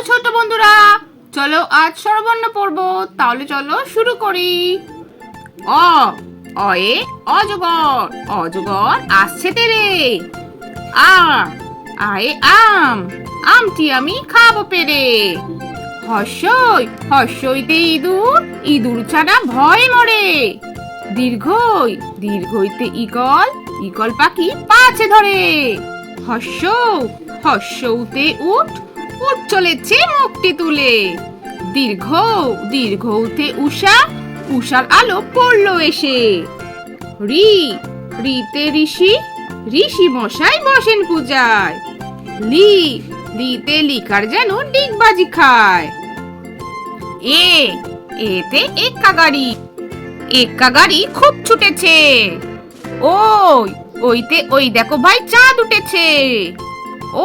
ছোট বন্ধুরা, চলো আজ স্বরবর্ণ পড়ব। তাহলে চলো শুরু করি। অ অয়ে অজগর, অজগর আসছে তেরে। আ আয়ে আম, আমটি আমি খাবো পেরে। হর্ষই হর্ষইতে ইঁদুর, ইঁদুর ছাড়া ভয় মরে। দীর্ঘই দীর্ঘইতে ঈগল, ঈগল পাখি পাছে ধরে। হর্ষ হর্ষউতে উট, উট চলেছে মুখটি তুলে। দীর্ঘ দীর্ঘউতে উষা, উষার আলো পড়লো এসে। রি রিতে ঋষি, ঋষি মশাই বসেন পূজায়। লি লিতে লিকার যেন ডিগবাজি খায়। এ এতে এক্কা গাড়ি, এক্কা গাড়ি খুব ছুটেছে। ওই ওইতে ওই দেখো ভাই চাঁদ উঠেছে।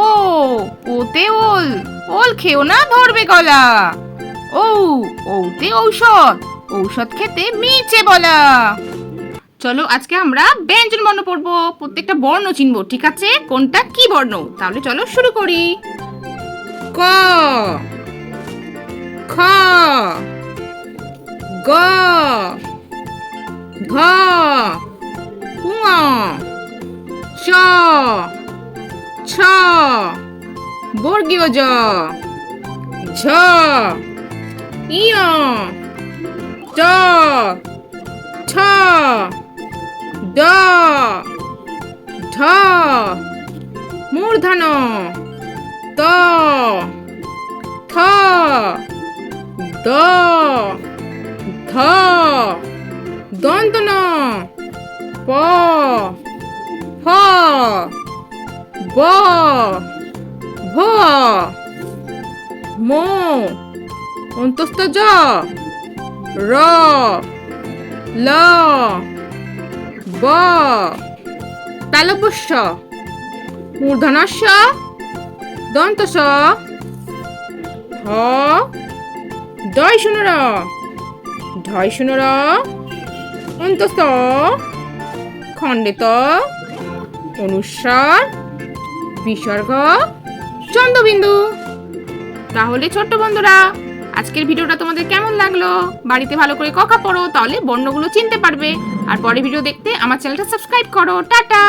ও ওতে ওল, ওল খেও না ধরবে গলা। ও ওতে ঔষধ, ঔষধ খেতে মিছে বলা। চলো আজকে আমরা ব্যঞ্জন বর্ণ পড়বো, প্রত্যেকটা বর্ণ চিনবো, ঠিক আছে? কোনটা কি বর্ণ? তাহলে চলো শুরু করি। ক খ গ ঘ ঙ চ ছ বর্গীয় জ, ঝ ইয় ট ঠ ড ঢ মূর্ধন্য ত থ দ ধ দন্ত ন প ফ ব ভ ম অন্তস্থ জ র ল ব তালব্য শ মূর্ধন্য ষ দন্ত স হ ডয় শূন্য র ঢয় শূন্য র অন্তস্থ খণ্ডিত অনুস্বার বিসর্গ চন্দ্রবিন্দু। তাহলে ছোট্ট বন্ধুরা, আজকের ভিডিওটা তোমাদের কেমন লাগলো? বাড়িতে ভালো করে ক খ পড়ো, তাহলে বর্ণগুলো চিনতে পারবে। আর পরের ভিডিও দেখতে আমার চ্যানেলটা সাবস্ক্রাইব করো। টাটা।